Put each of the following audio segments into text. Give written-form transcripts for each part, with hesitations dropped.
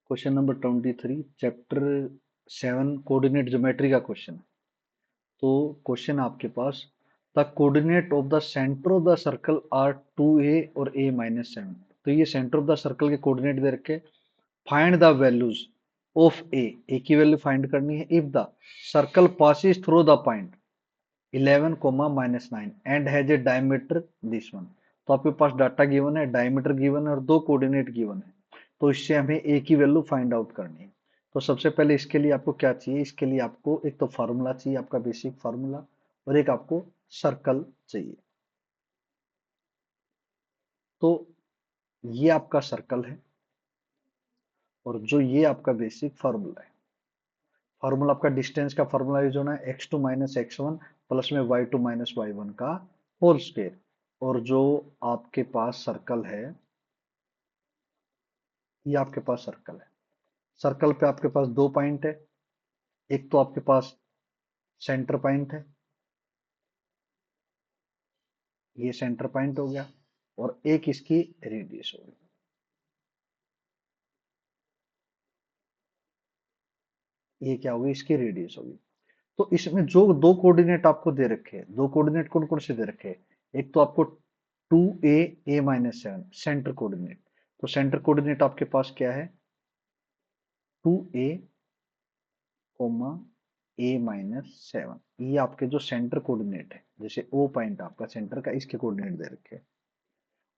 Question number 23 chapter 7 coordinate geometry का question है। तो क्वेश्चन आपके पास the coordinate of the centre of the circle are 2a और a माइनस 7। तो ये सेंटर ऑफ द सर्कल के कोऑर्डिनेट दे रखे। Find the values of A की वैल्यू फाइंड करनी है if the circle passes through the point 11 comma minus 9 and has a diameter this one. तो आपके पास डाटा गिवन है, डायमीटर गिवन है और दो कोऑर्डिनेट गिवन है। तो इससे हमें ए की वैल्यू फाइंड आउट करनी है। तो सबसे पहले इसके लिए आपको क्या चाहिए, इसके लिए आपको एक तो फार्मूला चाहिए, आपका बेसिक फार्मूला, और एक आपको सर्कल चाहिए। तो ये आपका सर्कल है और जो ये आपका बेसिक फार्मूला है। फार्मूला आपका डिस्टेंस का फार्मूला यूज होना है x2 माइनस x1 प्लस में y2 माइनस y1 का होल स्क्वायर। और जो आपके पास सर्कल है, ये आपके पास सर्कल है। सर्कल पे आपके पास दो पॉइंट है। एक तो आपके पास सेंटर पॉइंट है, ये सेंटर पॉइंट हो गया, और एक इसकी रेडियस होगी। ये क्या होगी, इसकी रेडियस होगी। तो इसमें जो दो कोऑर्डिनेट आपको दे रखे हैं, दो कोऑर्डिनेट कौन कौन से दे रखे हैं? एक तो आपको 2a माइनस 7 सेंटर कोऑर्डिनेट। तो सेंटर कोऑर्डिनेट आपके पास क्या है? 2a coma a minus 7। ये आपके जो सेंटर कोऑर्डिनेट है, जैसे ओ पॉइंट आपका सेंटर का, इसके कोऑर्डिनेट दे रखे हैं।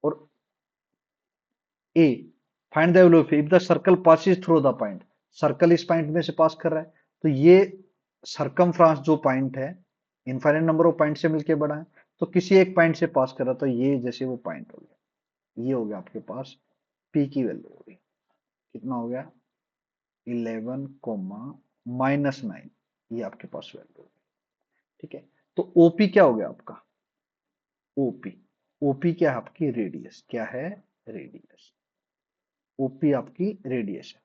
और A find the value of if the circle passes through the point. Circle इस पॉइंट में से पास कर रहा है, तो ये सरकमफ्रांस जो पॉइंट है, इनफाइनाइट नंबर ऑफ पॉइंट से मिलके बना है, तो किसी एक पॉइंट से पास कर रहा है, तो ये जैसे वो पॉइंट हो गया। ये हो गया आपके पास पी की वैल्यू हो गई। कितना हो गया? 11 कोमा माइनस 9। ये आपके पास वैल्यू होगी। ठीक है। तो ओपी क्या हो गया आपका? ओपी। ओपी क्या है आपकी? रेडियस। क्या है? रेडियस। ओपी आपकी रेडियस है।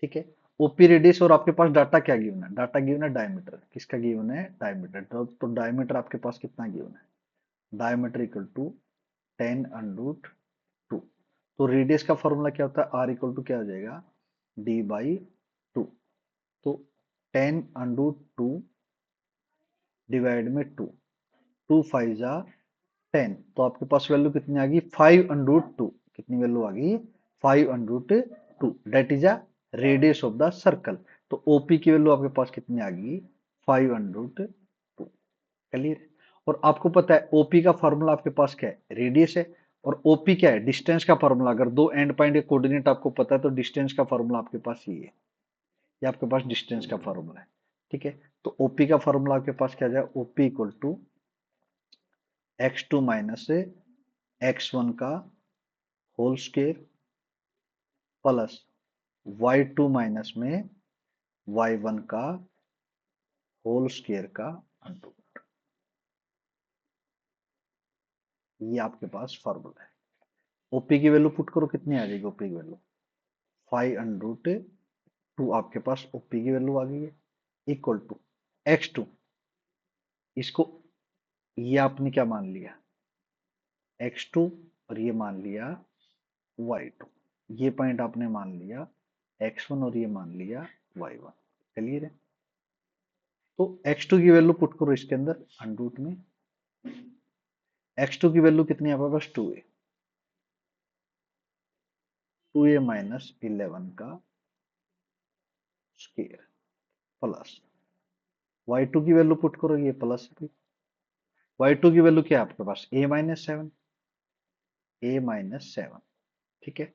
ठीक है। ओपी रेडियस, और आपके पास डाटा क्या गिवन है? डाटा गिवन है डायमीटर। किसका गिवन है? डायमीटर। तो डायमीटर आपके पास कितना गिवन है? Diameter equal to 10 under root 2। तो रेडियस का फॉर्मूला क्या होता है? आर इक्वल टू क्या हो जाएगा? D by 2। तो 10 अंडरूट 2 डिवाइड में 2, 2 फाइव जा 10। तो आपके पास वैल्यू कितनी आ गई? 5 अंडरूट 2। कितनी वैल्यू आ गई? 5 under root 2। That is a radius of the circle. तो ओपी की वैल्यू आपके पास कितनी आ गई? 5 अंडरूट 2। क्लियर? और आपको पता है ओपी का फॉर्मूला आपके पास क्या है? रेडियस है। और ओपी क्या है? डिस्टेंस का फॉर्मूला। अगर दो एंड पॉइंट के कोऑर्डिनेट आपको पता है, तो डिस्टेंस का फॉर्मूला आपके पास ये है। ये आपके पास डिस्टेंस का फॉर्मूला है। ठीक है। तो ओपी का फॉर्मूला आपके पास क्या जाए? OP equal to x2 minus x1 का whole square plus y2 minus में y1 का होल स्क्वायर का अंडर। ये आपके पास फॉर्मूला है। ओपी की वैल्यू पुट करो, कितनी आ जाएगी ओपी की वैल्यू? 5 under root 2। आपके पास ओपी की वैल्यू आ गई है। इक्वल टू x2, इसको ये आपने क्या मान लिया? x2। और ये मान लिया y2। ये पॉइंट आपने मान लिया x1 और ये मान लिया y1। क्लियर है? तो x2 की वैल्यू पुट करो इसके अंदर अंडरूट में। x2 की वैल्यू कितनी है आपके पास? 2a। 2a माइनस 11 का स्क्वायर प्लस y2 की वैल्यू पुट करो, ये प्लस भी। y2 की वैल्यू क्या है आपके पास? a minus 7। a minus 7। ठीक है।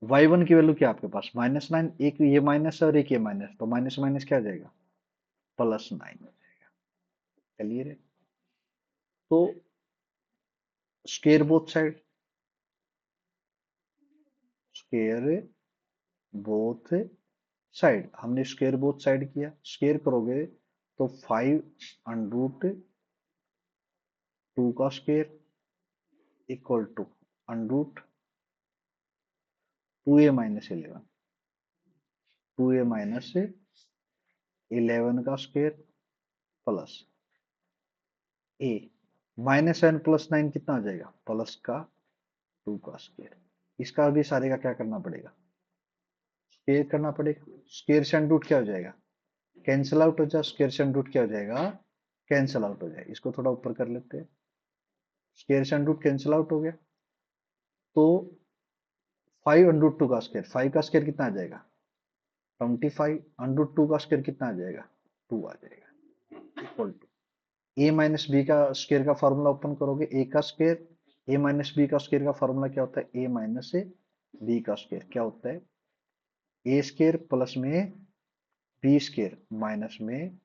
y1 की वैल्यू क्या है आपके पास? -9। एक ये माइनस है और एक ये माइनस, तो माइनस माइनस क्या आ जाएगा? +9 हो जाएगा। क्लियर है? तो square both side, square both side. हमने स्क्वायर बोथ साइड किया, स्क्वायर करोगे तो 5 अंडरूट 2 का square equal to under root 2a minus 11। 2a minus 11 का स्क्वायर प्लस a -7 + 9 कितना आ जाएगा? प्लस का 2 का स्क्वायर। इसका भी सारे का क्या करना पड़ेगा? स्क्वायर करना पड़ेगा। स्क्वायर से अंडर रूट क्या हो जाएगा, कैंसिल आउट हो जाए। स्क्वायर से अंडर रूट क्या हो जाएगा, कैंसिल आउट हो जाए। इसको थोड़ा ऊपर कर लेते हैं। स्क्वायर से अंडर रूट कैंसिल आउट हो गया, तो 5 अंडर रूट 2 का स्क्वायर, 5 का स्क्वायर कितना आ जाएगा 25, अंडर रूट 2 का स्क्वायर कितना आ जाएगा 2 आ जाएगा, equal to A minus B का स्क्वायर का फॉर्मूला ओपन करोगे, ए का स्क्वायर, ए माइनस बी का स्क्वायर का फॉर्मूला क्या होता है, ए माइनस बी का स्क्वायर क्या होता है, ए स्क्वायर प्लस में बी स्क्वायर माइनस में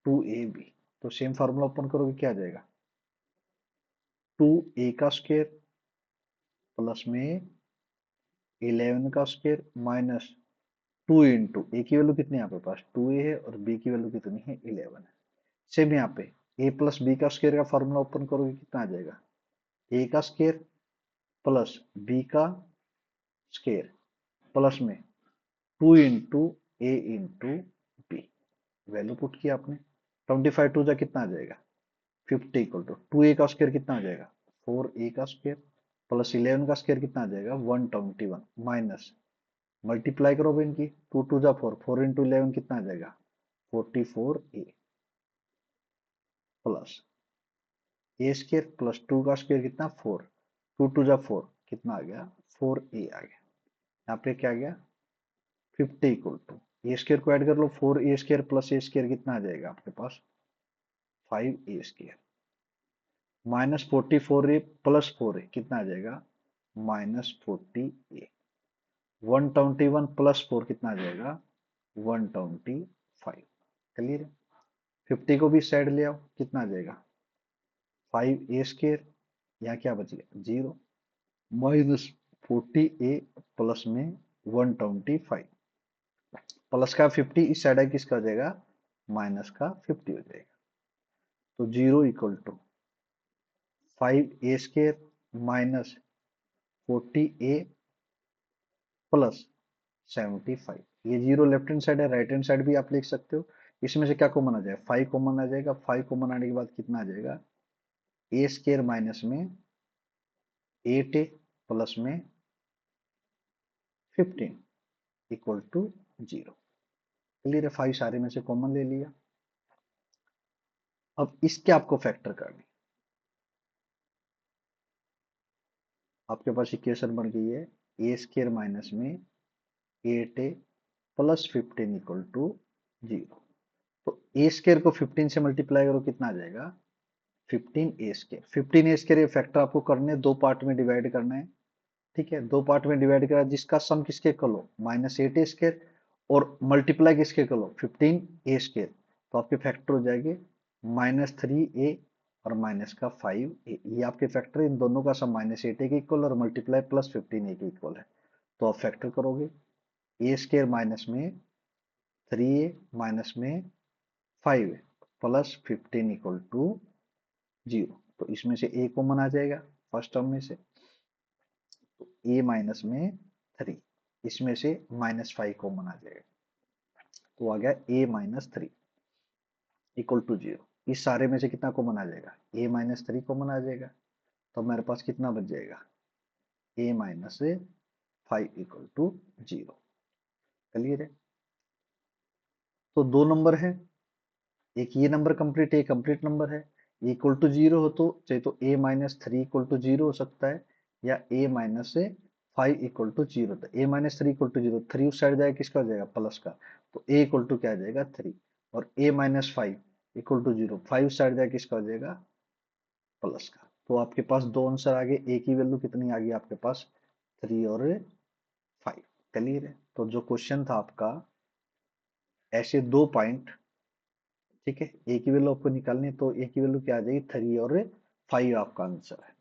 2ab। तो सेम फॉर्मूला ओपन करोगे क्या आ जाएगा, 2a का स्क्वायर प्लस में 11 का स्क्वायर माइनस 2 इंटू ए की वैल्यू कितनी है आपके पास 2a है और b की वैल्यू कितनी है 11 है। सेम यहाँ पे a प्लस बी का स्क्वायर का फॉर्मूला ओपन करोगे कितना आ जाएगा, a का स्क्वायर प्लस b का स्क्वायर प्लस में 2 इंटू ए इंटू बी। वैल्यू पुट किया आपने, 25 टू जा कितना आ जाएगा 50 इक्वल टू 2a का स्क्वायर कितना आ जाएगा 4a का स्क्वायर प्लस 11 का स्क्वायर कितना आ जाएगा 121 माइनस मल्टीप्लाई करोगे इनकी 2 टू जा 4, 4 इंटू 11 कितना आ जाएगा 44a प्लस ए स्क्वायर प्लस 2 का स्क्वायर कितना 4, 2 टू जा 4 कितना आ गया 4a आ गया। यहाँ पे क्या आ गया 50 इक्वल टू ए स्क्वायर को ऐड कर लो 4a स्क्वायर प्लस ए स्क्वायर कितना आ जाएगा आपके पास 5a square minus 44a plus 4a कितना आ जाएगा -40a 121 प्लस 4 कितना आ जाएगा 125। क्लियर है। 50 को भी साइड ले आओ कितना आ जाएगा 5a स्क्वायर, यहाँ क्या बच गया 0 माइनस 40a प्लस में 125 प्लस का 50 इस साइड है किसका हो जाएगा माइनस का 50 हो जाएगा। तो 0 equal to 5a square minus 40a plus 75। ये 0 लेफ्ट हैंड साइड है, राइट हैंड साइड भी आप लिख सकते हो। इसमें से क्या कॉमन आ जाएगा 5 कॉमन आ जाएगा, 5 कॉमन आने के बाद कितना आ जाएगा a स्क्वायर माइनस में 8a प्लस में 15 इक्वल टू 0। क्लियर है, 5 सारे में से कॉमन ले लिया। अब इसके आपको फैक्टर करनी, आपके पास इक्वेशन बन गई है ए स्क्वायर माइनस में 8a प्लस 15 इक्वल टू 0। तो ए स्क्वायर को 15 से मल्टीप्लाई करो कितना आ जाएगा 15a स्क्वायर। 15a स्क्वायर ये फैक्टर आपको करने दो पार्ट में डिवाइड करना है, ठीक है। दो पार्ट में डिवाइड करा जिसका सम किसके करो -8a स्क्वायर और मल्टीप्लाई किसके करो 15a स्क्वायर। तो आपके फैक्टर हो जाएंगे -3a और माइनस का 5a। ये आपके फैक्टर इन दोनों का सम -8a के इक्वल और मल्टीप्लाई प्लस 15a के इक्वल है। तो आप फैक्टर करोगे a स्क्वायर माइनस में 3a माइनस में 5 प्लस 15 इक्वल टू 0। तो इसमें से a कॉमन आ जाएगा फर्स्ट टर्म में से, तो a माइनस में 3, इसमें से -5 कॉमन आ जाएगा तो आ गया a माइनस 3 इक्वल टू 0। इस सारे में से कितना कॉमन आ जाएगा a माइनस 3 कॉमन आ जाएगा, तो मेरे पास कितना बच जाएगा a minus 5 equal to 0। Clear है। तो दो नंबर है, एक ये नंबर कंप्लीट है, कंप्लीट नंबर है। इक्वल टू 0 हो तो चाहे तो a माइनस 3 इक्वल टू 0 हो सकता है या a माइनस 5 इक्वल टू 0। तो a माइनस 3 इक्वल टू 0, 3 उस साइड जाएगा किसका हो जाएगा प्लस का, तो a इक्वल टू क्या आ जाएगा 3 और a माइनस 5 इक्वल टू 0, 5 उस साइड जाएगा किसका हो जाएगा प्लस का। तो आपके पास दो आंसर आ गए, a की वैल्यू कितनी आ गई आपके पास 3 और 5। क्लियर है। तो जो क्वेश्चन था आपका ऐसे दो पॉइंट, ठीक है, ए की वैल्यू आपको निकालनी है तो ए की वैल्यू क्या आ जाएगी 3 और 5 आपका आंसर है।